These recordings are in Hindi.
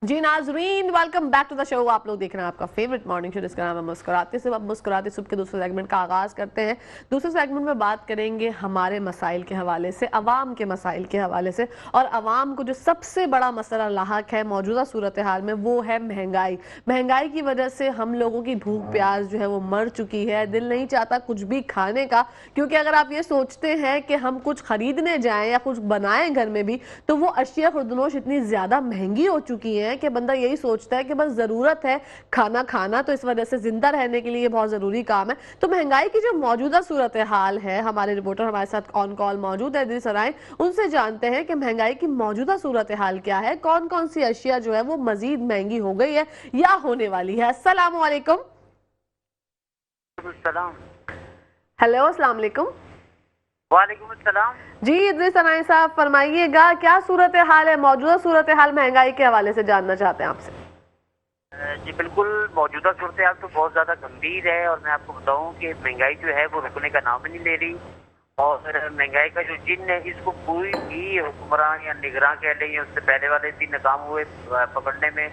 जी नाजरीन, welcome back to the show. आप लोग देख रहे हैं आपका फेवरेट मॉर्निंग शो जिसका नाम है मुस्कुराते से। अब मुस्कुराते सुबह के दूसरे सेगमेंट का आगाज करते हैं। दूसरे सेगमेंट में बात करेंगे हमारे मसाइल के हवाले से, अवाम के मसाइल के हवाले से। और अवाम को जो सबसे बड़ा मसला लाहक है मौजूदा सूरत हाल में वो है महंगाई। महंगाई की वजह से हम लोगों की भूख प्यास जो है वो मर चुकी है। दिल नहीं चाहता कुछ भी खाने का, क्योंकि अगर आप ये सोचते हैं कि हम कुछ खरीदने जाएं या कुछ बनाएं घर में भी, तो वो अशिया खुर्दनोश इतनी ज्यादा महंगी हो चुकी है कि बंदा यही सोचता है कि बस जरूरत है खाना खाना, तो इस वजह से जिंदा रहने के लिए बहुत जरूरी काम है। तो महंगाई की जो मौजूदा सूरत हाल है, हमारे रिपोर्टर हमारे साथ ऑन कॉल मौजूद है इदरीस सराय, उनसे जानते हैं कि महंगाई की मौजूदा सूरत हाल क्या है, कौन कौन सी अशिया जो है वो मजीद महंगी हो गई है या होने वाली है। अस्सलाम वालेकुम। हेलो, अस्सलाम वालेकुम। वालेकुम अस्सलाम। जी इदरीस सराय साहब, फरमाइएगा क्या सूरत हाल है, मौजूदा सूरत हाल महंगाई के हवाले से जानना चाहते हैं आपसे। जी बिल्कुल, मौजूदा सूरत हाल तो बहुत ज़्यादा गंभीर है और मैं आपको बताऊं कि महंगाई जो है वो रुकने का नाम ही नहीं ले रही। और महंगाई का जो जिन है इसको कोई भी हुक्मरान या निगरान कह लें, या उससे पहले वाले 3 नाकाम हुए पकड़ने में,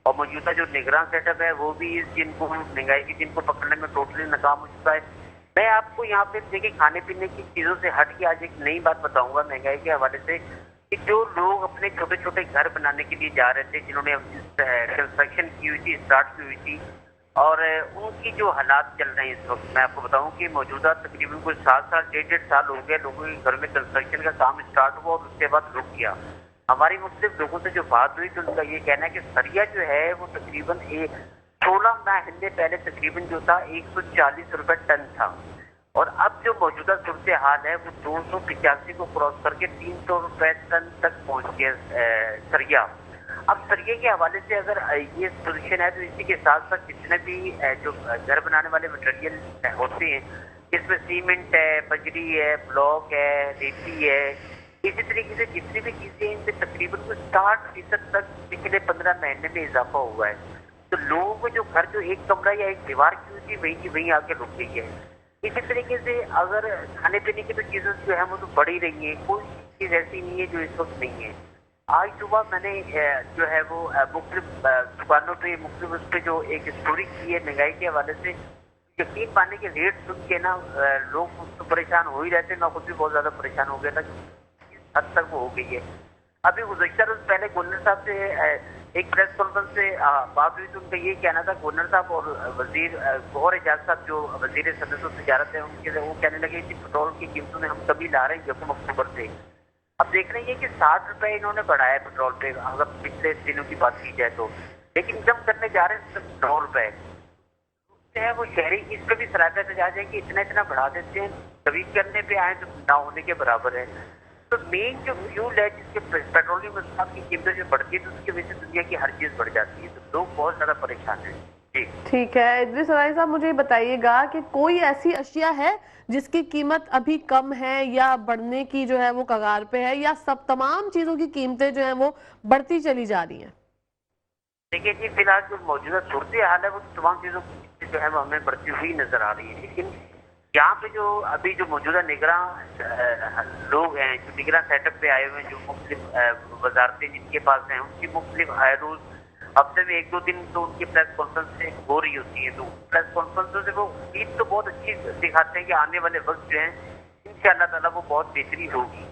और मौजूदा जो निगरान सेटअप है वो भी इस जिन को, महंगाई की जिन को पकड़ने में टोटली नाकाम हो चुका है। मैं आपको यहाँ पे देखिए खाने पीने की चीज़ों से हट के आज एक नई बात बताऊंगा महंगाई के हवाले से, कि जो लोग अपने छोटे छोटे घर बनाने के लिए जा रहे थे, जिन्होंने कंस्ट्रक्शन की हुई थी, स्टार्ट की हुई थी, और उनकी जो हालात चल रहे हैं इस वक्त, मैं आपको बताऊं कि मौजूदा तकरीबन कुछ 7 साल 1.5 साल हो गए लोगों के घर में कंस्ट्रक्शन का काम स्टार्ट हुआ और उसके बाद रुक गया। हमारी मुख्तलिफ लोगों से जो बात हुई तो उनका ये कहना है कि सरिया जो है वो तकरीबन 16 महीने पहले तकरीबन जो था 140 रुपए टन था, और अब जो मौजूदा सूरत हाल है वो 285 को क्रॉस करके 300 रुपए टन तक पहुंच गया सरिया। अब सरिये के हवाले से अगर ये पोजीशन है तो इसी के साथ साथ जितने भी जो घर बनाने वाले मटेरियल होते हैं, इसमें सीमेंट है, बजरी है, ब्लॉक है, रेती है, इसी तरीके से जितनी भी चीजें हैं इनमें तकरीबन 60% तक पिछले 15 महीने में इजाफा हुआ है। तो लोगों को जो घर, जो एक कमरा या एक दीवार की हुई थी, वही की वहीं आके रुक गई है। इसी तरीके से अगर खाने पीने की तो चीजें जो है वो तो बढ़ ही रही है, कोई चीज ऐसी नहीं है जो इस वक्त नहीं है। आज सुबह मैंने जो है वो मुख्तलिफ दुकानों पे, मुख्तलिफ उस पे जो एक स्टोरी की है महंगाई के हवाले से, यकीन पाने के रेट सुन के ना लोग तो परेशान हो ही रहते हैं, मैं खुद भी बहुत ज्यादा परेशान हो गया था, किस हद तक वो हो गई है। अभी गुज़श्ता रोज पहले गवर्नर साहब से एक प्रेस कॉन्फ्रेंस से बात हुई तो उनका ये कहना था, गवर्नर साहब और वजीर गौहर एजाज साहब जो वजीर सदस्य तजारत है, उनके वो कहने लगे कि पेट्रोल की कीमतों में हम कभी ला रहे हैं 1 अक्टूबर से। अब देख रहे हैं कि 60 रुपए इन्होंने बढ़ाया पेट्रोल पे, अगर पिछले दिनों की बात की जाए तो, लेकिन जब करने जा रहे हैं सिर्फ 9 रुपए है वो शहरी इस पे भी सराहना जा जाए कि इतना इतना बढ़ा देते हैं, कभी करने पे आए तो ना होने के बराबर है। तो मेन जो फ्यूल है जिसके पेट्रोलियम की कीमतें जो बढ़ती है तो उसकी वजह से दुनिया की हर चीज बढ़ जाती है, तो लोग बहुत ज्यादा परेशान हैं। जी ठीक है इदरीस सराय साहब, मुझे बताइएगा कि कोई ऐसी अशिया है जिसकी कीमत अभी कम है या बढ़ने की जो है वो कगार पे है, या सब तमाम चीजों की कीमतें जो है वो बढ़ती चली जा रही हैं। देखिए जी, फिलहाल जो मौजूदा सूरत हाल है वो तमाम चीजों की जो है वो हमें बढ़ती हुई नजर आ रही है, लेकिन यहाँ पे जो अभी जो मौजूदा निगरान लोग हैं, जो निगरान सेटअप पे आए हुए हैं, जो मुख्तलिफ वजारतें जिनके पास हैं, उनकी मुख्तलिफ आए रोज हफ्ते में 1-2 दिन तो उनकी प्रेस कॉन्फ्रेंस हो रही होती है, तो प्रेस कॉन्फ्रेंस से वो उम्मीद तो बहुत अच्छी दिखाते हैं कि आने वाले वक्त जो है इंशाअल्लाह ताला वो बहुत बेहतरी होगी।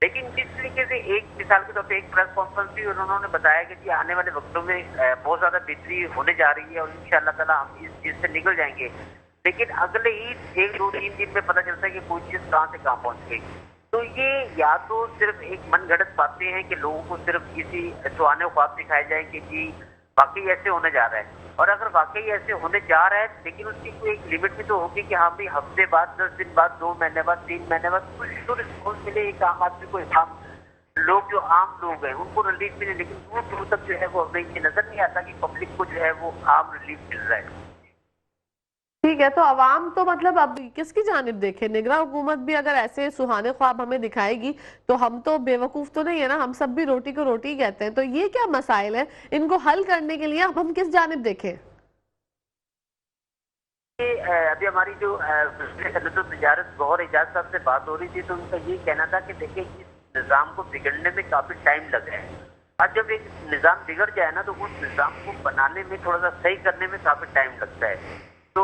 लेकिन जिस तरीके से एक मिसाल के तौर पर एक प्रेस कॉन्फ्रेंस थी और उन्होंने बताया कि जी आने वाले वक्तों में बहुत ज्यादा बेहतरी होने जा रही है और इंशाअल्लाह ताला हम इस चीज से निकल जाएंगे, लेकिन अगले ही 1-2-3 दिन में पता चलता है कि कोई चीज कहाँ से कहाँ पहुंच गई। तो ये या तो सिर्फ एक मनगढ़ंत बातें हैं कि लोगों को सिर्फ किसी सुहाने ख्वाब दिखाए जाए कि जी वाकई ऐसे होने जा रहा है, और अगर वाकई ऐसे होने जा रहा है लेकिन उसकी कोई एक लिमिट भी तो होगी कि हाँ भाई हफ्ते बाद, 10 दिन बाद, 2 महीने बाद, 3 महीने बाद कुछ तो रिस्पॉन्स मिले, एक आम आदमी को, आम लोग जो आम लोग हैं उनको रिलीफ मिले, लेकिन दूर दूर तक जो है वो हमें ये नजर नहीं आता कि पब्लिक को जो है वो आम रिलीफ मिल रहा है। ठीक है, तो अवाम तो मतलब अब किसकी जानिब देखे, निगरान हुकूमत भी अगर ऐसे सुहाने ख्वाब हमें दिखाएगी तो हम तो बेवकूफ तो नहीं है ना, हम सब भी रोटी को रोटी कहते हैं। तो ये क्या मसाइल है, इनको हल करने के लिए अब हम किस जानिब देखें। अभी हमारी जो तजारत गौहर एजाज साहब से बात हो रही थी तो उनका ये कहना था कि देखिए इस निज़ाम को बिगड़ने में काफी टाइम लग रहा है, और जब एक निज़ाम बिगड़ जाए ना तो उस निज़ाम को बनाने में थोड़ा सा सही करने में काफी टाइम लगता है। तो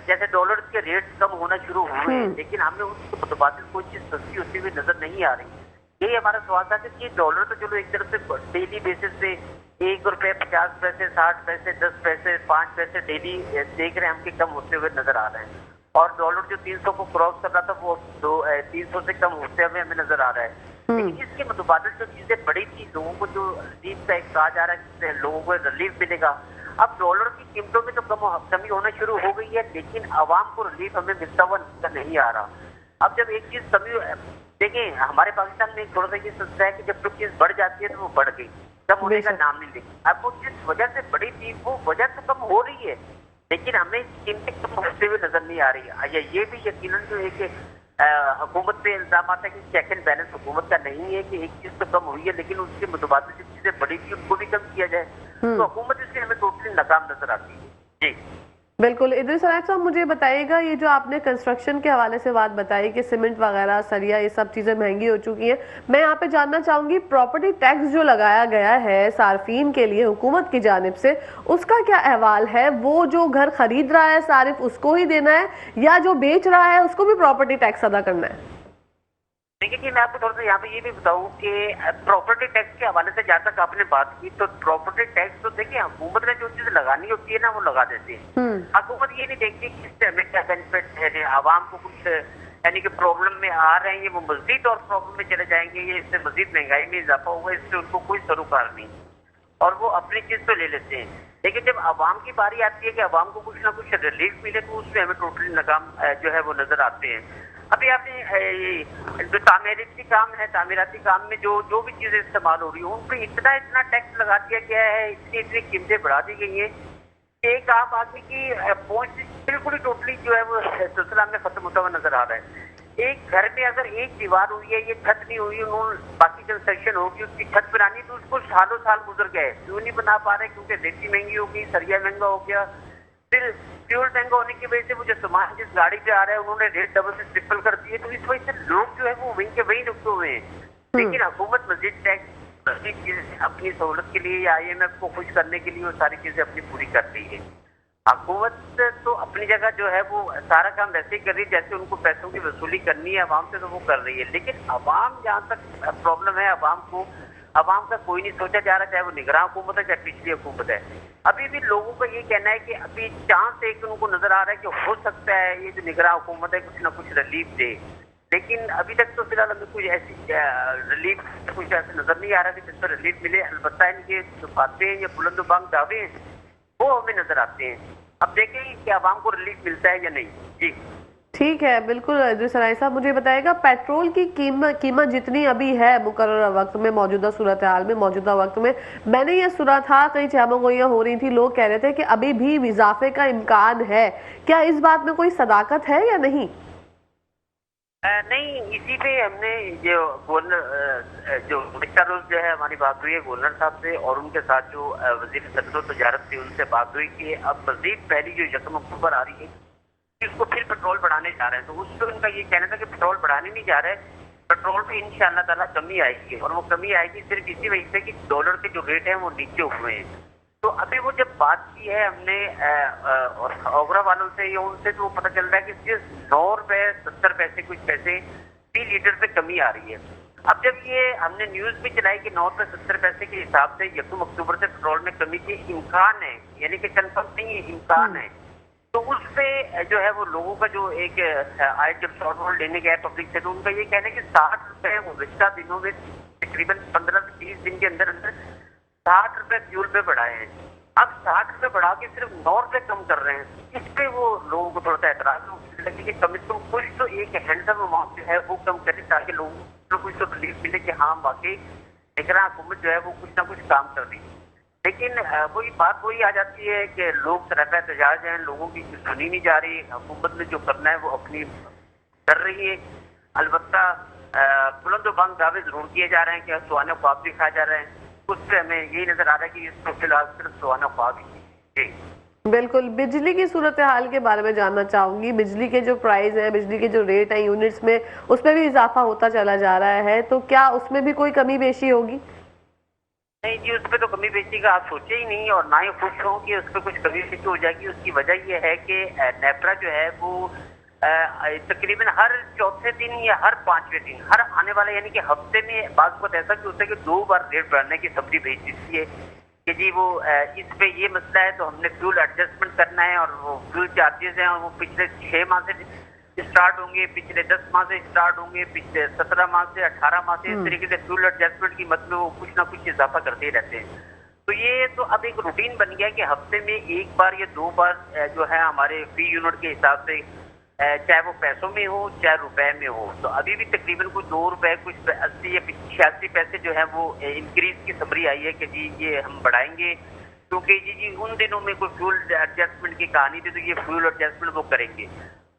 जैसे डॉलर के रेट कम होना शुरू हुए, लेकिन हमें उसको मुतबादिल कोई चीज सस्ती होती हुई नजर नहीं आ रही। यही हमारा सवाल था कि डॉलर तो चलो एक तरफ से डेली बेसिस पे ₹1.50, 60 पैसे, 10 पैसे, 5 पैसे डेली देख रहे हैं हम कि कम होते हुए नजर आ रहे हैं, और डॉलर जो 300 को क्रॉस कर रहा था वो 300 से कम होते हुए हमें नजर आ रहा है। लेकिन इसके मुतबादिल जो चीजें बड़ी थी, लोगों को जो रिलीफ का एक कहा जा रहा है जिससे लोगों को रिलीफ मिलेगा, अब डॉलर की कीमतों में तो कमी होना शुरू हो गई है, लेकिन आवाम को रिलीफ हमें मिलता हुआ नजर नहीं आ रहा। अब जब एक चीज कमी, देखिए हमारे पाकिस्तान में थोड़ा सा ये सोचता है कि जब कोई चीज बढ़ जाती है तो वो बढ़ गई, कम होने का नाम नहीं लेगी। अब वो जिस वजह से बड़ी थी वो वजह तो कम हो रही है, लेकिन हमें कीमतें कम होते हुए नजर नहीं आ रही है। ये भी यकीनन जो है कि हुकूमत पे इल्जाम आता है कि चेक एंड बैलेंस हुकूमत का नहीं है कि एक चीज तो कम हुई है लेकिन उसके मुतबादिल जो चीजें बड़ी थी उनको भी कम किया जाए, तो हुकूमत इससे हमें टोटली नाकाम नजर आती है। जी बिल्कुल। इदरीस अनायत साहब, मुझे बताइएगा, ये जो आपने कंस्ट्रक्शन के हवाले से बात बताई कि सीमेंट वगैरह, सरिया, ये सब चीज़ें महंगी हो चुकी हैं, मैं यहाँ पे जानना चाहूँगी प्रॉपर्टी टैक्स जो लगाया गया है सार्फिन के लिए हुकूमत की जानिब से, उसका क्या अहवाल है? वो जो घर खरीद रहा है सारिफ उसको ही देना है या जो बेच रहा है उसको भी प्रॉपर्टी टैक्स अदा करना है? देखिए कि मैं आपको थोड़ा सा यहाँ पे ये भी बताऊं कि प्रॉपर्टी टैक्स के हवाले से जहाँ तक आपने बात की, तो प्रॉपर्टी टैक्स तो देखिए हुकूमत ने जो चीज लगानी होती है ना वो लगा देती है। हुकूमत ये नहीं देखती कि इससे हमें क्या बेनिफिट है, आवाम को कुछ यानी कि प्रॉब्लम में आ रहे हैं, ये वो मजीद और प्रॉब्लम में चले जाएंगे, ये इससे मजीद महंगाई में इजाफा होगा, इससे उनको कोई सरोकार नहीं, और वो अपनी चीज तो ले लेते हैं। लेकिन जब आवाम की बारी आती है कि आवाम को कुछ ना कुछ रिलीफ मिले तो उसमें हमें टोटली नाकाम जो है वो नजर आते हैं। अभी आपने जो तामीराती काम में जो भी चीजें इस्तेमाल हो रही है उन पर इतना टैक्स लगा दिया गया है, इतनी कीमतें बढ़ा दी गई है, एक आम आदमी की पहुंच बिल्कुल ही टोटली जो है वो सिलसिला में खत्म होता हुआ नजर आ रहा है। एक घर में अगर एक दीवार हुई है, ये छत नहीं हुई, उन्होंने बाकी कंस्ट्रक्शन होगी, उसकी छत बनानी तो उसको सालों साल गुजर गए, क्यों नहीं बना पा रहे? क्योंकि रेती महंगी हो गई, सरिया महंगा हो गया, फिर फ्यूल महंगा होने की वजह से वो जो सामान जिस गाड़ी पे आ रहा है उन्होंने रेट डबल से ट्रिपल कर दिए, तो इस वजह से लोग जो है वो वहीं के वहीं रुके हुए हैं। लेकिन हुकूमत मजीद टैक्स अपनी सहूलत के लिए या IMF को खुश करने के लिए वो सारी चीजें अपनी पूरी कर रही है। हुकूमत तो अपनी जगह जो है वो सारा काम वैसे ही कर रही है जैसे उनको पैसों की वसूली करनी है अवाम से, तो वो कर रही है। लेकिन अवाम जहाँ तक प्रॉब्लम है, अवाम का कोई नहीं सोचा जा रहा, चाहे वो निगरान हुकूमत है चाहे पिछली हुकूमत है। अभी भी लोगों का ये कहना है कि अभी चांस एक उनको नजर आ रहा है कि हो सकता है ये जो निगरान हुकूमत है कुछ ना कुछ रिलीफ दे, लेकिन अभी तक तो फिलहाल हमें कुछ ऐसी रिलीफ कुछ ऐसे नजर नहीं आ रहा कि जिस पर रिलीफ मिले। अलबत्ता इनके जो बातें या बुलंद-ओ-बांग दावे हैं वो हमें नजर आते हैं। अब देखें कि आवाम को रिलीफ मिलता है या नहीं। जी ठीक है, बिल्कुल। इदरीस अनायत साहब, मुझे बताइएगा पेट्रोल की कीमत जितनी अभी है मुकर्रर वक्त में, मौजूदा सूरत हाल में, मौजूदा वक्त में, मैंने ये सुना था कई चहमगोइयां हो रही थी, लोग कह रहे थे कि अभी भी इजाफे का इम्कान है, क्या इस बात में कोई सदाकत है या नहीं? नहीं, इसी पे हमने जो गवर्नर जो रोज जो है हमारी बात हुई है गवर्नर साहब से, और उनके साथ जो वजीर सनअत व तजारत थी उनसे बात हुई कि अब मजीद पहली जो 1 अक्टूबर आ रही है इसको फिर पेट्रोल बढ़ाने जा रहे हैं, तो उस पर उनका ये कहना था कि पेट्रोल बढ़ाने नहीं जा रहे, पेट्रोल पे इंशाअल्लाह ताला कमी आएगी, और वो कमी आएगी सिर्फ इसी वजह से कि डॉलर के जो रेट हैं वो नीचे हुए हैं। तो अभी वो जब बात की है हमने ओगरा वालों से या उनसे, तो पता चल रहा है कि सिर्फ ₹9.70 कुछ पैसे 3 लीटर पे कमी आ रही है। अब जब ये हमने न्यूज भी चलाई कि ₹9.70 के हिसाब से 1 अक्टूबर से पेट्रोल में कमी के इम्कान है, यानी कि कन्फर्म नहीं है, इम्कान है, तो उस पे जो है वो लोगों का जो एक आज जब शॉर्ट होल्ड लेने गया पब्लिक से, तो उनका ये कहना है कि ₹60 वो रिश्ता दिनों में तकरीबन 15 से 30 दिन के अंदर ₹60 फ्यूल पे बढ़ाए हैं। अब ₹60 बढ़ा के सिर्फ ₹9 कम कर रहे हैं, इस पे वो लोगों को थोड़ा सा एतराज लगे कि कम से कम कुछ तो एक हैंडसम अमाउंट जो है वो कम करें ताकि लोगों को कुछ तो रिलीफ मिले कि हाँ वाकई निगरान हुकूमत जो है वो कुछ ना कुछ काम कर रही है। लेकिन वही आ जाती है कि लोग सरापा एहतजाज हैं, लोगों की सुनी नहीं जा रही, हुकूमत ने जो करना है वो अपनी कर रही है। अलबत्ता बुलंद-ओ-बांग दावे जरूर किए जा रहे हैं कि सुहाना ख्वाब भी खाए जा रहे हैं, उससे हमें यही नजर आ रहा है कि इसको फिलहाल सिर्फ सुहाना ख्वाब ही। बिल्कुल। बिजली की सूरत हाल के बारे में जानना चाहूंगी, बिजली के जो प्राइस है, बिजली के जो रेट है यूनिट्स में, उसमें भी इजाफा होता चला जा रहा है, तो क्या उसमें भी कोई कमी बेशी होगी? नहीं जी, उस पर तो कमी बेची का आप सोचे ही नहीं और ना ही खुश हों कि उस पर कुछ कमी बेची हो जाएगी। उसकी वजह ये है कि नेपरा जो है वो तकरीबन हर चौथे दिन या हर पांचवें दिन, हर आने वाले यानी कि हफ्ते में बात बहुत ऐसा कि होता है कि 2 बार रेट बढ़ाने की खबरी भेज देती है कि जी वो इस पे ये मसला है तो हमने फ्यूल एडजस्टमेंट करना है और वो फ्यूल चार्जेस हैं और वो पिछले 6 माह से स्टार्ट होंगे, पिछले 10 माह से स्टार्ट होंगे, पिछले 17 माह से 18 माह से, इस तरीके से फ्यूल एडजस्टमेंट की मद में वो कुछ ना कुछ इजाफा करते ही रहते हैं। तो ये तो अब एक रूटीन बन गया कि हफ्ते में 1 बार या 2 बार जो है हमारे फी यूनिट के हिसाब से, चाहे वो पैसों में हो चाहे रुपए में हो, तो अभी भी तकरीबन कुछ 2 रुपए कुछ 80 या 86 पैसे जो है वो इंक्रीज की खबरी आई है कि जी ये हम बढ़ाएंगे, क्योंकि जी उन दिनों में कोई फ्यूल एडजस्टमेंट की कहानी थी तो ये फ्यूल एडजस्टमेंट वो करेंगे।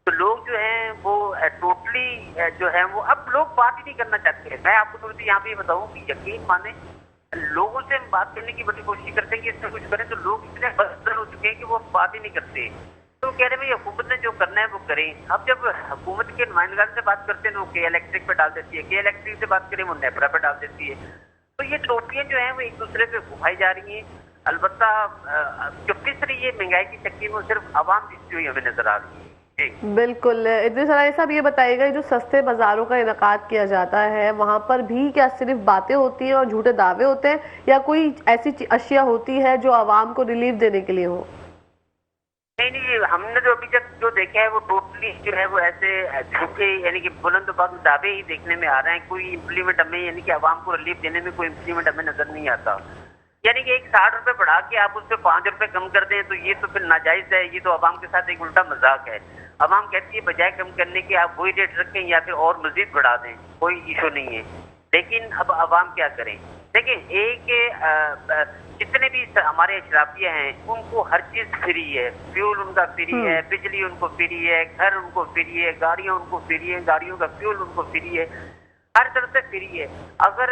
तो लोग जो हैं वो टोटली जो है वो अब लोग बात ही नहीं करना चाहते हैं। मैं आपको थोड़ी सी यहाँ पे बताऊँ कि यकीन माने लोगों से हम बात करने की बड़ी कोशिश करते हैं कि इसमें कुछ करें, तो लोग इतने बदतर हो चुके हैं कि वो बात ही नहीं करते। तो कह रहे भाई हुकूमत ने जो करना है वो करें। अब जब हुकूमत के नुमाइंदगान से बात करते हैं तो वो के इलेक्ट्रिक पे डाल देती है, के इलेक्ट्रिक से बात करें वो नेपरा पे डाल देती है। तो ये टोपियां जो है वो एक दूसरे पे घुमाई जा रही हैं। अलबत्ता जो पिस रही है महंगाई की चक्की में सिर्फ आवाम पिसती हुई हमें नजर आ रही है। बिल्कुल। इद्रिस अनाई साहब, ये बताइएगा जो सस्ते बाजारों का इनकाद किया जाता है वहाँ पर भी क्या सिर्फ बातें होती हैं और झूठे दावे होते हैं, या कोई ऐसी अशिया होती है जो आवाम को रिलीफ देने के लिए हो? नहीं, हमने जो अभी तक जो देखा है वो टोटली जो है वो ऐसे झूठे यानी कि बुलंदबाज़ दावे ही देखने में आ रहे हैं। कोई इम्प्लीमेंट हमें यानी कि आवाम को रिलीफ देने में कोई इम्प्लीमेंट हमें नजर नहीं आता। यानी कि एक 60 रुपए बढ़ा के आप उस पर 5 रुपए कम कर दें तो ये तो फिर नाजायज है, ये तो आवाम के साथ एक उल्टा मजाक है। आवाम कहती है बजाय कम करने के आप वही रेट रखें या फिर और मजीद बढ़ा दें, कोई इशू नहीं है। लेकिन अब आवाम क्या करें? देखिए, एक जितने भी हमारे अशराफिया हैं उनको हर चीज फ्री है, फ्यूल उनका फ्री है, बिजली उनको फ्री है, घर उनको फ्री है, गाड़ियां उनको फ्री है, गाड़ियों का फ्यूल उनको फ्री है, हर तरफ से फ्री है। अगर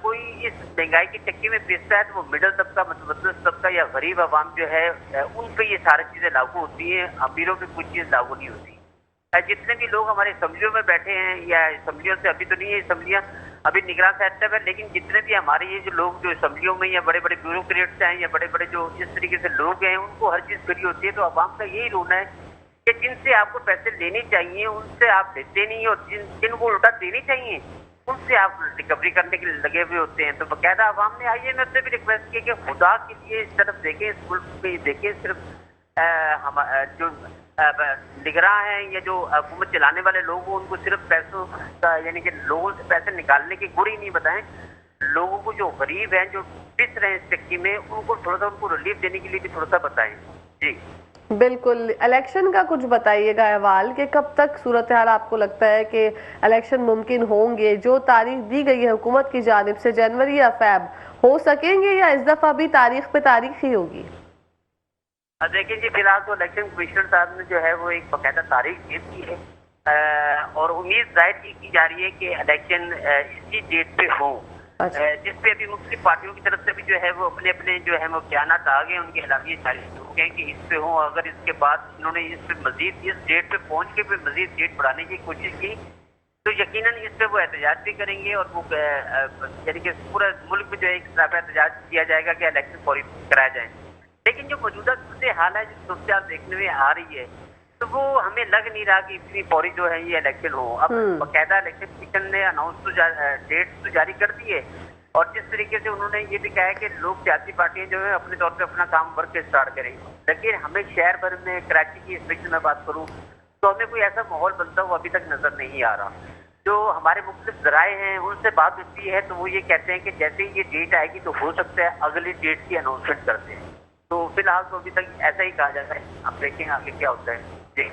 कोई इस महंगाई की चक्की में पिसता है तो वो मिडिल तबका, मध्यम तबका या गरीब आवाम जो है उन पे ये सारी चीजें लागू होती हैं, अमीरों पे कुछ चीज लागू नहीं होती। जितने भी लोग हमारे असम्बलियों में बैठे हैं या असम्बलियों से अभी तो नहीं है, असम्बलियां अभी निगरान सेटअप है, लेकिन जितने भी हमारे ये जो लोग जो असम्बलियों में या बड़े बड़े ब्यूरोक्रेट्स हैं या बड़े बड़े जो इस तरीके से लोग हैं उनको हर चीज फ्री होती है। तो आवाम का यही रोना है कि जिनसे आपको पैसे लेने चाहिए उनसे आप देते नहीं, और जिनको उल्टा देने चाहिए उनसे आप रिकवरी करने के लिए लगे हुए होते हैं। तो बाकायदा आवाम ने IMF से भी रिक्वेस्ट की कि खुदा के लिए इस तरफ देखें, इस मुल्क पे देखें, सिर्फ हम जो निगरान है या जो हुकूमत चलाने वाले लोग हैं उनको सिर्फ पैसों का यानी कि लोगों से पैसे निकालने की गुरी नहीं बताएं, लोगों को जो गरीब हैं जो पिस रहे हैं इस चक्की में उनको थोड़ा सा उनको रिलीफ देने के लिए भी थोड़ा सा बताएं। जी बिल्कुल। इलेक्शन का कुछ बताइएगा अहवाल कि कब तक सूरत हाल आपको लगता है कि इलेक्शन मुमकिन होंगे? जो तारीख दी गई है हुकूमत की जानिब से जनवरी या फेब, हो सकेंगे या इस दफा भी तारीख पे तारीख ही होगी? देखिए जी, फिलहाल तो इलेक्शन कमिश्नर साहब ने जो है वो एक बाकायदा तारीख दे दी है और उम्मीद जाहिर की जा रही है कि इलेक्शन इसी डेट पे हो, जिसपे अभी मुख्तलिफ पार्टियों की तरफ से भी जो है वो अपने अपने जो है वो बयानात आ गए, उनके एलानिये जारी हो गए कि इस पे हो। अगर इसके बाद इन्होंने इस पे मजीद इस डेट पे पहुंच के फिर मजीद डेट बढ़ाने की कोशिश की तो यकीनन इस पे वो एहतजाज भी करेंगे और वो यानी कि पूरा मुल्क में जो है एक तरह एहतजाज किया जाएगा कि इलेक्शन फौरी कराया जाए। लेकिन जो मौजूदा सूरत हाल है, जो सूरत देखने में आ रही है, तो वो हमें लग नहीं रहा कि इतनी फौरी जो है ये इलेक्शन हो। अब बाकायदा इलेक्शन कमीशन ने अनाउंस डेट तो जारी कर दी है और जिस तरीके से उन्होंने ये भी कहा है कि लोग सियासी पार्टियां जो है अपने तौर पे अपना काम वर्क स्टार्ट करेंगे। लेकिन हमें शहर भर में, कराची की स्पेशल में बात करूँ तो हमें कोई ऐसा माहौल बनता हुआ अभी तक नजर नहीं आ रहा। जो हमारे मुख्तलिफ जराए हैं उनसे बात होती है तो वो ये कहते हैं कि जैसे ही ये डेट आएगी तो हो सकता है अगली डेट की अनाउंसमेंट करते हैं। तो फिलहाल तो अभी तक ऐसा ही कहा जाता है, अब देखेंगे आगे क्या होता है। जी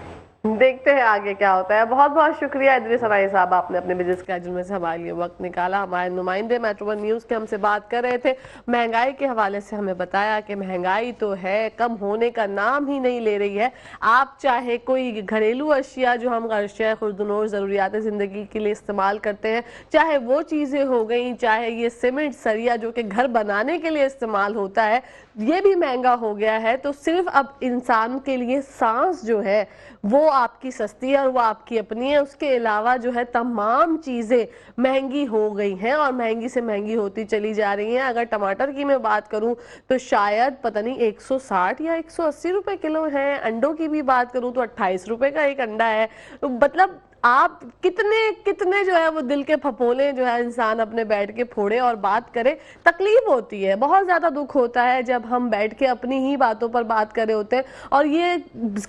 देखते हैं आगे क्या होता है। बहुत बहुत शुक्रिया इद्रिस अनाई साहब, आपने अपने बिजी स्केड्यूल में से हमारे लिए वक्त निकाला। हमारे नुमाइंदे मेट्रो वन न्यूज़ के हमसे बात कर रहे थे, महंगाई के हवाले से हमें बताया कि महंगाई तो है, कम होने का नाम ही नहीं ले रही है। आप चाहे कोई घरेलू अशिया जो हम अशिया खुर्दनोर ज़रूरियात ज़िंदगी के लिए इस्तेमाल करते हैं, चाहे वो चीज़ें हो गई, चाहे ये सीमेंट सरिया जो कि घर बनाने के लिए इस्तेमाल होता है, ये भी महंगा हो गया है। तो सिर्फ अब इंसान के लिए सांस जो है वो आपकी सस्ती है और वो आपकी अपनी है। उसके अलावा जो है तमाम चीजें महंगी हो गई हैं और महंगी से महंगी होती चली जा रही हैं। अगर टमाटर की मैं बात करूं तो शायद पता नहीं 160 या 180 रुपए किलो है। अंडों की भी बात करूं तो 28 रुपए का एक अंडा है। मतलब आप कितने कितने जो है वो दिल के फपोले जो है इंसान अपने बैठ के फोड़े और बात करे, तकलीफ होती है। बहुत ज्यादा दुख होता है जब हम बैठ के अपनी ही बातों पर बात कर रहे होते हैं और ये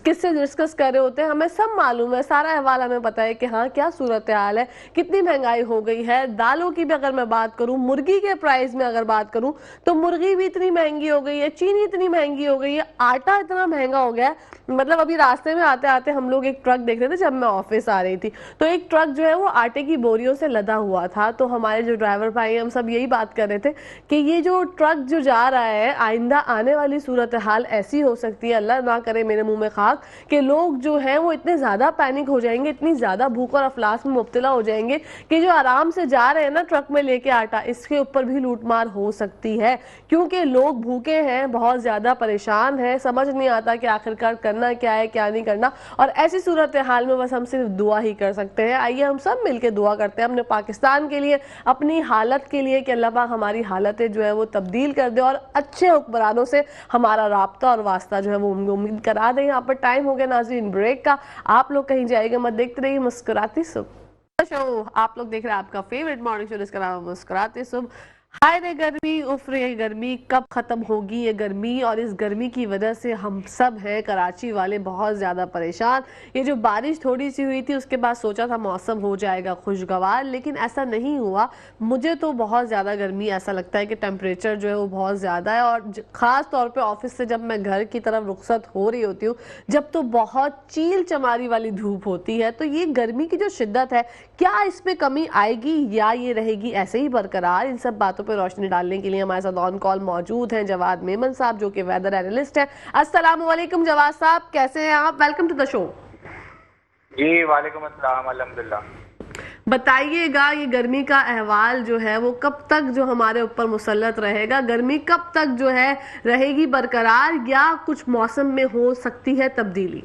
किससे डिस्कस कर रहे होते हैं। हमें सब मालूम है, सारा अहवाल हमें पता है कि हाँ क्या सूरत हाल है, कितनी महंगाई हो गई है। दालों की भी अगर मैं बात करूं, मुर्गी के प्राइस में अगर बात करूं तो मुर्गी भी इतनी महंगी हो गई है, चीनी इतनी महंगी हो गई है, आटा इतना महंगा हो गया है। मतलब अभी रास्ते में आते आते हम लोग एक ट्रक देख रहे थे जब मैं ऑफिस आ रही थी, तो एक ट्रक जो है वो आटे की बोरियों से लदा हुआ था। तो हमारे जो ड्राइवर भाई हम सब यही बात कर रहे थे कि ये जो ट्रक जो जा रहा है, आइंदा आने वाली सूरत हाल ऐसी हो सकती है, अल्लाह ना करे मेरे मुंह में खाक, कि लोग जो है वो इतने ज्यादा पैनिक हो जाएंगे, इतनी ज्यादा भूख और अफलास में मुब्तला हो जाएंगे कि जो आराम से जा रहे हैं ना ट्रक में लेके आटा, इसके ऊपर भी लूटमार हो सकती है। क्योंकि लोग भूखे हैं, बहुत ज्यादा परेशान हैं, समझ नहीं आता कि आखिरकार करना क्या है क्या नहीं करना। और ऐसी सूरत हाल में बस हम सिर्फ दुआ ही कर सकते हैं। आइए हम सब मिलकर दुआ करते हैं अपने पाकिस्तान के लिए, अपनी हालत के लिए कि अल्लाह पाक हमारी हालतें जो है वो तब्दील कर दे और अच्छे हुक्मरानों से हमारा राब्ता और वास्ता जो है वो उम्मीद करा दे। यहाँ पर टाइम हो गया नाज़रीन ब्रेक का, आप लोग कहीं जाएंगे मत, देखते रहिए मुस्कुराती सुबह शो। आप लोग देख रहे हैं आपका फेवरेट मॉर्निंग शो जिसका नाम है मुस्कुराती सुबह। हाय रे गर्मी, उफ रे गर्मी, कब खत्म होगी ये गर्मी। और इस गर्मी की वजह से हम सब हैं कराची वाले बहुत ज्यादा परेशान। ये जो बारिश थोड़ी सी हुई थी उसके बाद सोचा था मौसम हो जाएगा खुशगवार, लेकिन ऐसा नहीं हुआ। मुझे तो बहुत ज्यादा गर्मी ऐसा लगता है कि टेम्परेचर जो है वो बहुत ज्यादा है। और खास तौर पे ऑफिस से जब मैं घर की तरफ रुखसत हो रही होती हूँ, जब तो बहुत चील चमारी वाली धूप होती है। तो ये गर्मी की जो शिद्दत है, क्या इसमें कमी आएगी या ये रहेगी ऐसे ही बरकरार? इन सब बातों पे रोशनी डालने के लिए हमारे साथ ऑन कॉल मौजूद हैं जवाद मेमन साहब, जो कि वेदर एनालिस्ट हैं। अस्सलाम वालेकुम जवाद साहब, कैसे हैं आप? Welcome to the show. जी वालेकुम अस्सलाम, अल्हम्दुलिल्लाह। बताइएगा ये गर्मी का अहवाल जो है वो कब तक जो हमारे ऊपर मुसल्लत रहेगा? गर्मी कब तक जो है रहेगी बरकरार या कुछ मौसम में हो सकती है तब्दीली?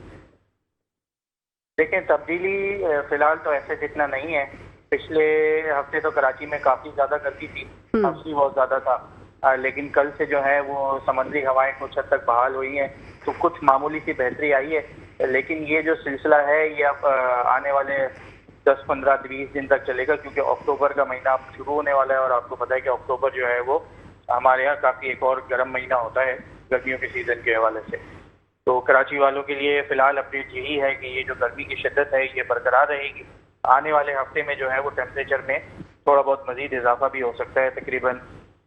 देखिए, तब्दीली फिलहाल तो ऐसे जितना नहीं है। पिछले हफ्ते तो कराची में काफी ज्यादा गर्मी थी, काफी बहुत ज्यादा था, लेकिन कल से जो है वो समुद्री हवाएं कुछ हद तक बहाल हुई हैं, तो कुछ मामूली सी बेहतरी आई है। लेकिन ये जो सिलसिला है ये अब आने वाले 10, 15, 20 दिन तक चलेगा, क्योंकि अक्टूबर का महीना अब शुरू होने वाला है। और आपको पता है कि अक्टूबर जो है वो हमारे यहाँ काफी एक और गर्म महीना होता है गर्मियों के सीजन के हवाले से। तो कराची वालों के लिए फिलहाल अपडेट यही है कि ये जो गर्मी की शिद्दत है ये बरकरार रहेगी। आने वाले हफ्ते में जो है वो टेम्परेचर में थोड़ा बहुत मजीद इजाफा भी हो सकता है। तकरीबन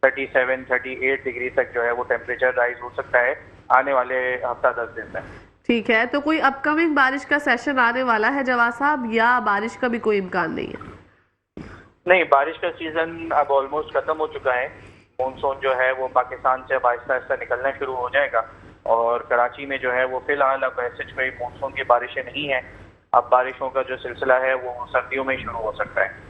37, 38 डिग्री तक जो है वो टेम्परेचर राइज हो सकता है आने वाले हफ्ता 10 दिन में। ठीक है, तो कोई अपकमिंग बारिश का सेशन आने वाला है जवाद साहब, या बारिश का भी कोई इम्कान नहीं है? नहीं, बारिश का सीजन अब ऑलमोस्ट खत्म हो चुका है। मानसून जो है वो पाकिस्तान से अब आहिस्ता आहिस्ता निकलना शुरू हो जाएगा। और कराची में जो है वो फिलहाल अब ऐसे कोई मानसून की बारिशें नहीं है। अब बारिशों का जो सिलसिला है वो सर्दियों में ही शुरू हो सकता है।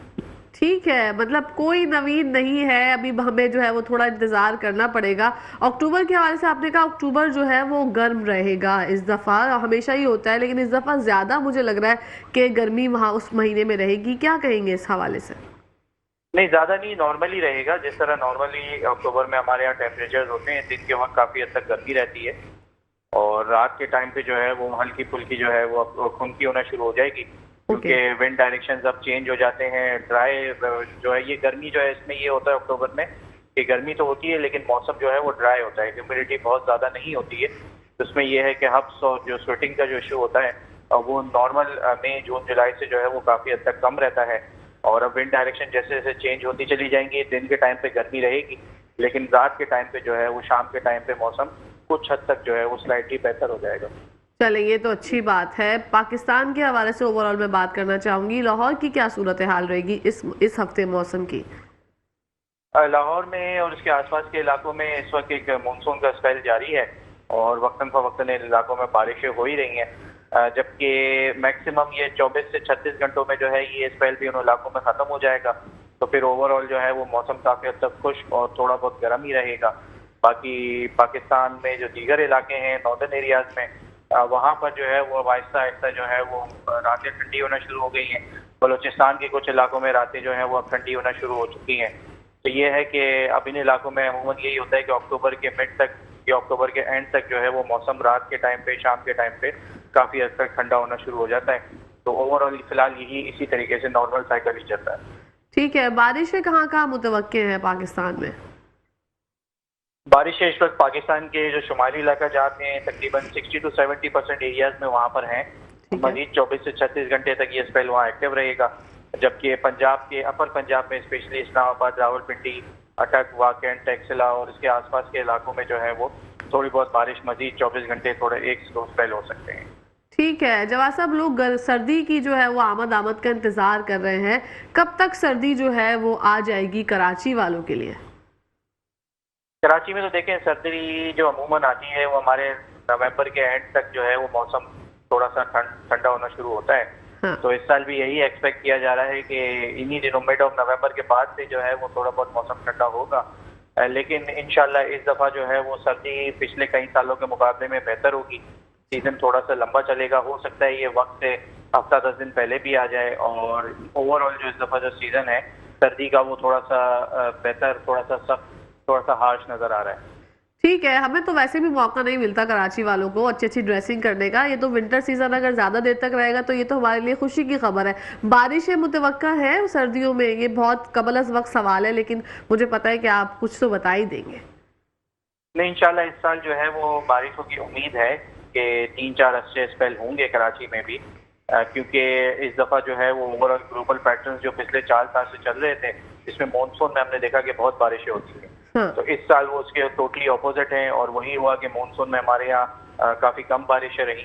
ठीक है, मतलब कोई नवीद नहीं है अभी, हमें जो है वो थोड़ा इंतजार करना पड़ेगा। अक्टूबर के हवाले से आपने कहा अक्टूबर जो है वो गर्म रहेगा इस दफा, हमेशा ही होता है, लेकिन इस दफा ज्यादा मुझे लग रहा है कि गर्मी वहाँ उस महीने में रहेगी। क्या कहेंगे इस हवाले से? नहीं, ज्यादा नहीं, नॉर्मली रहेगा। जिस तरह नॉर्मली अक्टूबर में हमारे यहाँ टेम्परेचर होते हैं, दिन के वक्त काफी हद तक गर्मी रहती है और रात के टाइम पे जो है वो हल्की फुल्की जो है वो खुनकी होना शुरू हो जाएगी, क्योंकि विंड डायरेक्शंस अब चेंज हो जाते हैं। ड्राई जो है ये गर्मी जो है इसमें ये होता है अक्टूबर में कि गर्मी तो होती है लेकिन मौसम जो है वो ड्राई होता है, ह्यूमिडिटी बहुत ज्यादा नहीं होती है। तो इसमें यह है कि हब्स और जो स्वेटिंग का जो इशू होता है वो नॉर्मल मई, जून, जुलाई से जो है वो काफी हद तक कम रहता है। और अब विंड डायरेक्शन जैसे जैसे चेंज होती चली जाएंगी, दिन के टाइम पे गर्मी रहेगी लेकिन रात के टाइम पे जो है वो शाम के टाइम पे मौसम कुछ हद तक जो है वो स्लाइटली बेहतर हो जाएगा। चले, ये तो अच्छी बात है। पाकिस्तान के हवाले से ओवरऑल मैं बात करना चाहूंगी, लाहौर की क्या सूरत हाल रहेगी इस हफ्ते मौसम की? लाहौर में और उसके आसपास के इलाकों में इस वक्त एक मानसून का स्पेल जारी है और वक्तन फवक्तन इलाकों में बारिशें हो ही रही हैं, जबकि मैक्सिमम ये 24 से 36 घंटों में जो है ये स्पेल भी उन इलाकों में ख़त्म हो जाएगा। तो फिर ओवरऑल जो है वो मौसम काफ़ी हद तक खुश्क और थोड़ा बहुत गर्म ही रहेगा। बाकी पाकिस्तान में जो दीगर इलाके हैं नॉर्दर्न एरियाज में, वहाँ पर जो है वो आहिस्ता आहिस्ता जो है वो रातें ठंडी होना शुरू हो गई हैं। बलूचिस्तान के कुछ इलाकों में रातें जो है वो अब ठंडी होना शुरू हो चुकी हैं। तो ये है कि अब इन इलाकों में अमूमन यही होता है कि अक्टूबर के मिड तक या अक्टूबर के एंड तक जो है वो मौसम रात के टाइम पे, शाम के टाइम पे काफ़ी हद तक ठंडा होना शुरू हो जाता है। तो ओवरऑल फिलहाल यही इसी तरीके से नॉर्मल साइकिल ही चलता है। ठीक है, बारिशें कहाँ कहाँ मुतवक्के हैं पाकिस्तान में? बारिशें इस वक्त पाकिस्तान के जो शुमाली इलाका जाते हैं तकरीबन 60 to 70% एरियाज में वहाँ पर हैं। ठीक है। मजीद 24 से 36 घंटे तक ये स्पेल वहाँ एक्टिव रहेगा। जबकि पंजाब के अपर पंजाब में स्पेशली इस्लामाबाद, रावलपिंडी, अटक, वाकन, टेक्सला और इसके आसपास के इलाकों में जो है वो थोड़ी बहुत बारिश मजीद 24 घंटे थोड़े एक दो स्पेल हो सकते हैं। ठीक है जवाब साहब, लोग सर्दी की जो है वो आमद का इंतजार कर रहे हैं, कब तक सर्दी जो है वो आ जाएगी कराची वालों के लिए? कराची में तो देखें सर्दी जो अमूमन आती है वो हमारे नवंबर के एंड तक जो है वो मौसम थोड़ा सा ठंडा होना शुरू होता है। हाँ। तो इस साल भी यही एक्सपेक्ट किया जा रहा है कि इन्हीं दिनों मिड ऑफ नवंबर के बाद से जो है वो थोड़ा बहुत मौसम ठंडा होगा। लेकिन इंशाल्लाह इस दफ़ा जो है वो सर्दी पिछले कई सालों के मुकाबले में बेहतर होगी। सीज़न थोड़ा सा लंबा चलेगा, हो सकता है ये वक्त से हफ्ता 10 दिन पहले भी आ जाए। और ओवरऑल जो इस दफ़ा जो सीज़न है सर्दी का वो थोड़ा सा बेहतर, थोड़ा सा सख्त, थोड़ा सा हार्श नज़र आ रहा है। ठीक है, हमें तो वैसे भी मौका नहीं मिलता कराची वालों को अच्छी अच्छी ड्रेसिंग करने का। ये तो विंटर सीजन अगर ज्यादा देर तक रहेगा तो ये तो हमारे लिए खुशी की खबर है। बारिशें मुतवक्का है सर्दियों में, ये बहुत कबल अज़ वक्त सवाल है, लेकिन मुझे पता है कि आप कुछ तो बता ही देंगे। नहीं, इंशाल्लाह इस साल जो है वो बारिशों की उम्मीद है कि 3-4 अच्छे स्पेल होंगे कराची में भी, क्योंकि इस दफ़ा जो है वो ओवरऑल ग्लोबल पैटर्न जो पिछले 4 साल से चल रहे थे जिसमें मानसून में हमने देखा कि बहुत बारिशें होती हैं। हाँ। तो इस साल वो उसके टोटली ऑपोजिट हैं और वही हुआ कि मानसून में हमारे यहाँ काफ़ी कम बारिशें रही।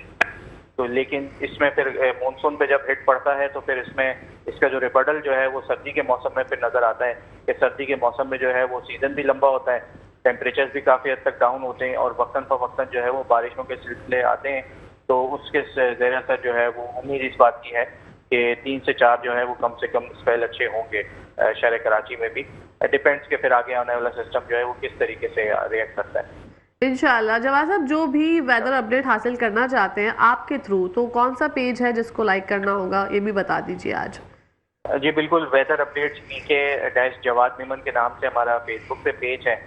तो लेकिन इसमें फिर मानसून पे जब हिट पड़ता है तो फिर इसमें इसका जो रिबडल जो है वो सर्दी के मौसम में फिर नज़र आता है कि सर्दी के मौसम में जो है वो सीज़न भी लंबा होता है, टेम्परेचर्स भी काफ़ी हद तक डाउन होते हैं और वक्तन फ़वक्तन जो है वो बारिशों के सिलसिले आते हैं। तो उसके ज़ेर असर जो है वो उम्मीद इस बात की है कि 3 से 4 जो है वो कम से कम स्पेल अच्छे होंगे शहर कराची में भी। डिपेंड्स के फिर आगे आने वाला सिस्टम जो है वो किस तरीके से रिएक्ट करता है। इंशाल्लाह। जवाब साहब, जो भी वेदर अपडेट हासिल करना चाहते हैं आपके थ्रू, तो कौन सा पेज है जिसको लाइक करना होगा, ये भी बता दीजिए आज। जी बिल्कुल, वेदर अपडेट्स PK-जवाद मेमन के नाम से हमारा फेसबुक पे पेज है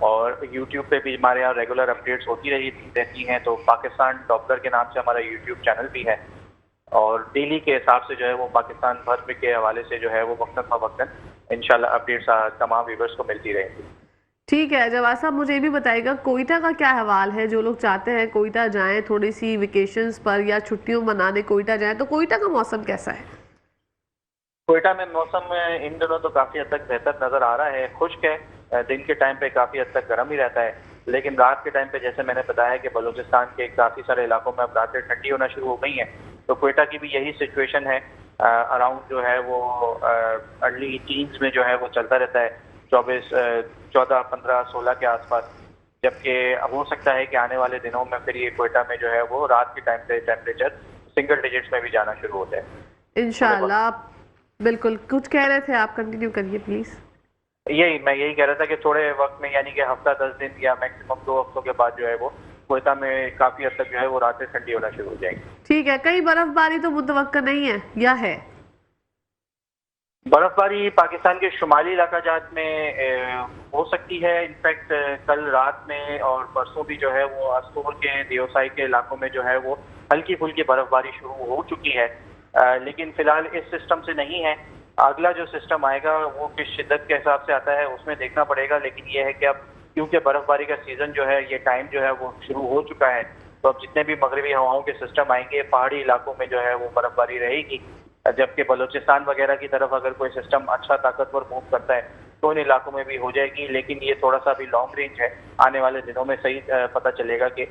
और यूट्यूब पे भी हमारे यहाँ रेगुलर अपडेट्स होती रहती हैं। तो पाकिस्तान डॉपलर के नाम से हमारा यूट्यूब चैनल भी है और डेली के हिसाब से जो है वो पाकिस्तान भर के हवाले से जो है वो वक्तन फवक्तन इंशाल्लाह अपडेट्स तमाम व्यूअर्स को मिलती रहेंगी। ठीक है जवाब साहब, मुझे ये भी बताइएगा कोयटा का क्या हवाल है? जो लोग चाहते हैं कोयटा जाएं थोड़ी सी वेकेशंस पर या छुट्टियों मनाने कोयटा जाएं, तो कोयटा का मौसम कैसा है? कोयटा में मौसम इन दिनों तो काफ़ी हद तक बेहतर नज़र आ रहा है, खुश्क है। दिन के टाइम पे काफ़ी हद तक गर्म ही रहता है, लेकिन रात के टाइम पे जैसे मैंने बताया कि बलूचिस्तान के काफ़ी सारे इलाकों में अब रातें ठंडी होना शुरू हो गई हैं। तो कोयटा की भी यही सिचुएशन है। अराउंड जो है वो अर्ली टीन्स में जो है वो चलता रहता है 14, 15, 16 के आसपास। जबकि हो सकता है कि आने वाले दिनों में फिर ये कोयटा में जो है वो रात के टाइम पे टेम्परेचर सिंगल डिजिट्स में भी जाना शुरू होता है इंशाल्लाह। बिल्कुल, कुछ कह रहे थे आप, कंटिन्यू करिए प्लीज। मैं यही कह रहा था कि थोड़े वक्त में यानी कि हफ्ता 10 दिन या मैक्सिमम 2 हफ्तों के बाद जो है वो कोयटा में काफी हद तक जो है वो रातें ठंडी होना शुरू हो जाएंगी। ठीक है, कहीं बर्फबारी तो मुतवक्का नहीं है या है? बर्फबारी पाकिस्तान के शुमाली इलाका जात में हो सकती है। इनफैक्ट कल रात में और परसों भी जो है वो अस्तूर के दियोसाई के इलाकों में जो है वो हल्की फुल्की बर्फबारी शुरू हो चुकी है। लेकिन फिलहाल इस सिस्टम से नहीं है। अगला जो सिस्टम आएगा वो किस शिद्दत के हिसाब से आता है उसमें देखना पड़ेगा। लेकिन ये है कि अब क्योंकि बर्फबारी का सीजन जो है ये टाइम जो है वो शुरू हो चुका है, तो अब जितने भी मगरबी हवाओं के सिस्टम आएंगे पहाड़ी इलाकों में जो है वो बर्फबारी रहेगी। जबकि बलूचिस्तान वगैरह की तरफ अगर कोई सिस्टम अच्छा ताकतवर मूव करता है तो इन इलाकों में भी हो जाएगी। लेकिन ये थोड़ा सा अभी लॉन्ग रेंज है, आने वाले दिनों में सही पता चलेगा कि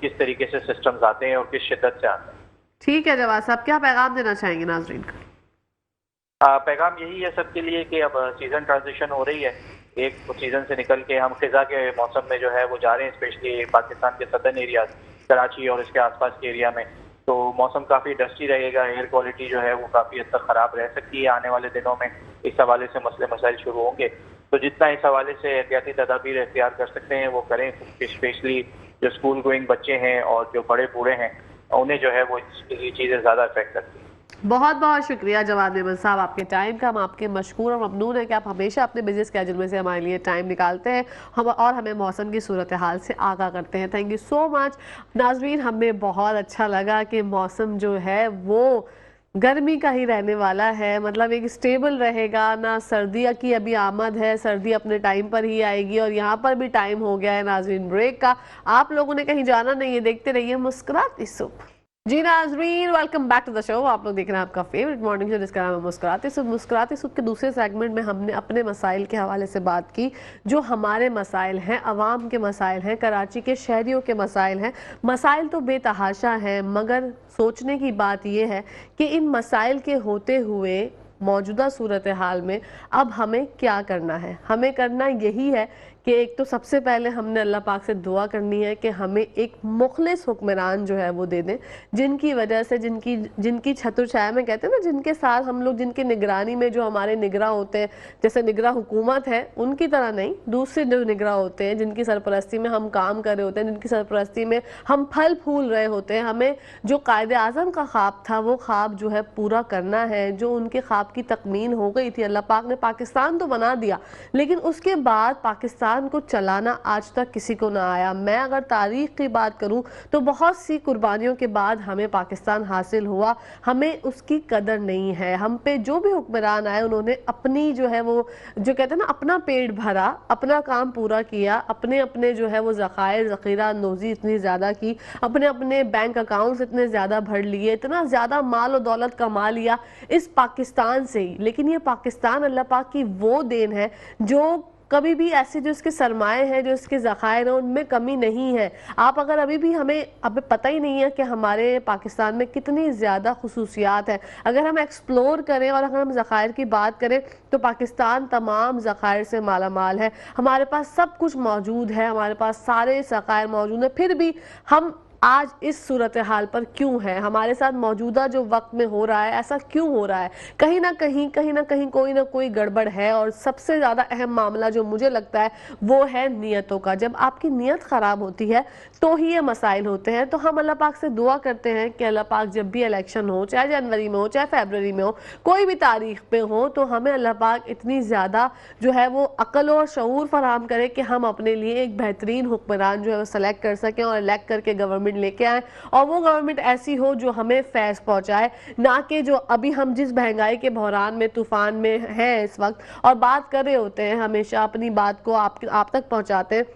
किस तरीके से सिस्टम्स आते हैं और किस शिद्दत से आते हैं। ठीक है जवाब साहब, क्या पैगाम देना चाहेंगे नाजरीन का? पैगाम यही है सबके लिए कि अब सीजन ट्रांजिशन हो रही है, एक सीजन से निकल के हम खिजा के मौसम में जो है वो जा रहे हैं, स्पेशली पाकिस्तान के सदर्न एरियाज कराची और इसके आसपास के एरिया में। तो मौसम काफ़ी डस्टी रहेगा, एयर क्वालिटी जो है वो काफ़ी हद तक ख़राब रह सकती है आने वाले दिनों में। इस हवाले से मसले मसाइल शुरू होंगे, तो जितना इस हवाले से एहतियाती तदाबीर इख्तियार कर सकते हैं वो करें। स्पेशली जो स्कूल गोइंग बच्चे हैं और जो बड़े बूढ़े हैं उन्हें जो है वो ये चीज़ें ज़्यादा अफेक्ट करती हैं। बहुत बहुत शुक्रिया जवाद मेमन साहब आपके टाइम का। हम आपके मशकूर और ममनून है कि आप हमेशा अपने बिजी स्केड्यूल में से हमारे लिए टाइम निकालते हैं और हमें मौसम की सूरत हाल से आगाह करते हैं। थैंक यू सो मच नाजरीन। हमें बहुत अच्छा लगा कि मौसम जो है वो गर्मी का ही रहने वाला है, मतलब एक स्टेबल रहेगा ना। सर्दी की अभी आमद है, सर्दी अपने टाइम पर ही आएगी और यहाँ पर भी टाइम हो गया है नाजरीन ब्रेक का। आप लोगों ने कहीं जाना नहीं है, देखते रहिए मुस्कुराती सुबह। जी नाजरीन, welcome back to the show. आप लोग देख रहे हैं आपका फेवरेट मॉर्निंग शो जिसका नाम है मुस्कुराते सुबह। मुस्कुराते सुबह के दूसरे सेगमेंट में हमने अपने मसाइल के हवाले से बात की, जो हमारे मसाइल हैं, अवाम के मसाइल हैं, कराची के शहरियों के मसाइल हैं। मसाइल तो बेतहाशा हैं, मगर सोचने की बात यह है कि इन मसाइल के होते हुए मौजूदा सूरत हाल में अब हमें क्या करना है। हमें करना यही है कि एक तो सबसे पहले हमने अल्लाह पाक से दुआ करनी है कि हमें एक मुखलिस हुक्मरान जो है वो दे दें, जिनकी वजह से जिनकी छत्रछाया में कहते हैं ना, जिनके साथ हम लोग, जिनकी निगरानी में जो हमारे निगरां होते हैं, जैसे निगरां हुकूमत है उनकी तरह नहीं, दूसरे जो निगरां होते हैं जिनकी सरपरस्ती में हम काम कर रहे होते हैं, जिनकी सरपरस्ती में हम फल फूल रहे होते हैं। हमें जो कायदे आज़म का ख्वाब था वो ख्वाब जो है पूरा करना है। जो उनके ख्वाब की तकमीन हो गई थी, अल्लाह पाक ने पाकिस्तान तो बना दिया, लेकिन उसके बाद पाकिस्तान को चलाना आज तक किसी को ना आया। मैं अगर तारीख की बात करूं तो बहुत सी कुर्बानियों के बाद हमें पाकिस्तान हासिल हुआ, हमें उसकी कदर नहीं है। हम पे जो भी हुक्मरान आए उन्होंने अपनी जो है वो, जो कहते हैं ना, अपना पेट भरा, अपना काम पूरा किया, अपने अपने जो है वो ज़खायर ज़ख़ीरा अंदोज़ी इतनी ज़्यादा की, अपने अपने बैंक अकाउंट्स इतने ज़्यादा भर लिए, इतना ज़्यादा माल और दौलत कमा लिया इस पाकिस्तान से ही। लेकिन ये पाकिस्तान अल्लाह पाक की वो देन है जो कभी भी ऐसे, जो इसके सरमाए हैं, जो इसके ज़खायर हैं, उनमें कमी नहीं है। आप अगर अभी भी, हमें अभी पता ही नहीं है कि हमारे पाकिस्तान में कितनी ज़्यादा खुसूसियात हैं। अगर हम एक्सप्लोर करें और अगर हम ज़खायर की बात करें तो पाकिस्तान तमाम ज़खायर से माला माल है। हमारे पास सब कुछ मौजूद है, हमारे पास सारे ज़खायर मौजूद हैं, फिर भी हम आज इस सूरत हाल पर क्यों है। हमारे साथ मौजूदा जो वक्त में हो रहा है, ऐसा क्यों हो रहा है? कहीं ना कहीं कोई ना कोई गड़बड़ है। और सबसे ज़्यादा अहम मामला जो मुझे लगता है वो है नीयतों का। जब आपकी नीयत ख़राब होती है तो ही ये मसाइल होते हैं। तो हम अल्लाह पाक से दुआ करते हैं कि अल्लाह पाक जब भी इलेक्शन हो, चाहे जनवरी में हो, चाहे फरवरी में हो, कोई भी तारीख पे हो, तो हमें अल्लाह पाक इतनी ज़्यादा जो है वो अक्ल और शऊर फराहम करे कि हम अपने लिए एक बेहतरीन हुक्मरान जो है वो सेलेक्ट कर सकें और इलेक्ट करके गवर्नमेंट लेके आए। और वो गवर्नमेंट ऐसी हो जो हमें फैज़ पहुंचाए, ना कि जो अभी हम जिस महंगाई के बहरान में, तूफान में हैं इस वक्त और बात कर रहे होते हैं, हमेशा अपनी बात को आप तक पहुंचाते हैं।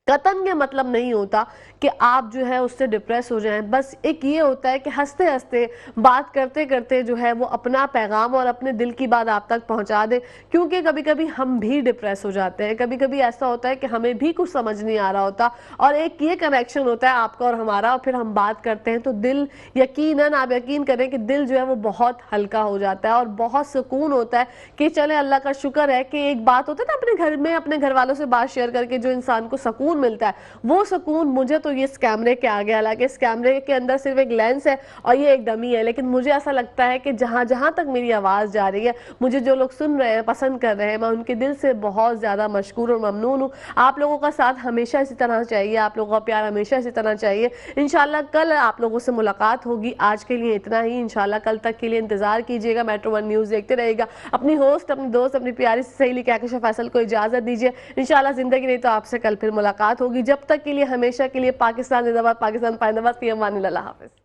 कतन के मतलब नहीं होता कि आप जो है उससे डिप्रेस हो जाएं, बस एक ये होता है कि हंसते हंसते बात करते करते जो है वो अपना पैगाम और अपने दिल की बात आप तक पहुंचा दे। क्योंकि कभी कभी हम भी डिप्रेस हो जाते हैं, कभी कभी ऐसा होता है कि हमें भी कुछ समझ नहीं आ रहा होता और एक ये कनेक्शन होता है आपका और हमारा, और फिर हम बात करते हैं तो दिल, यकीनन आप यकीन करें कि दिल जो है वो बहुत हल्का हो जाता है और बहुत सुकून होता है कि चले अल्लाह का शुक्र है कि एक बात होता है ना, अपने घर में अपने घर वालों से बात शेयर करके जो इंसान को सुकून मिलता है, वो सुकून मुझे तो ये इस कैमरे के आगे, हालांकि इस कैमरे के अंदर सिर्फ एक लेंस है और ये एक डमी है, लेकिन मुझे ऐसा लगता है कि जहां जहां तक मेरी आवाज़ जा रही है, मुझे जो लोग सुन रहे हैं, पसंद कर रहे हैं, मैं उनके दिल से बहुत ज़्यादा मशकूर और ममनून हूँ। आप लोगों का साथ हमेशा इसी तरह चाहिए, आप लोगों का प्यार हमेशा इसी तरह चाहिए। इंशाल्लाह कल आप लोगों से मुलाकात होगी। आज के लिए इतना ही, इंशाल्लाह कल तक के लिए इंतजार कीजिएगा। Metro1 न्यूज़ देखते रहेगा। अपनी होस्ट, अपनी दोस्त, अपनी प्यारी सहेली कहकशा फैसल को इजाज़त दीजिए। इंशाल्लाह जिंदगी नहीं तो आपसे कल फिर मुलाकात होगी। जब तक के लिए, हमेशा के लिए, पाकिस्तान जिंदाबाद, पाकिस्तान पाइंदाबाद, फी अमान अल्लाह हाफ़िज़।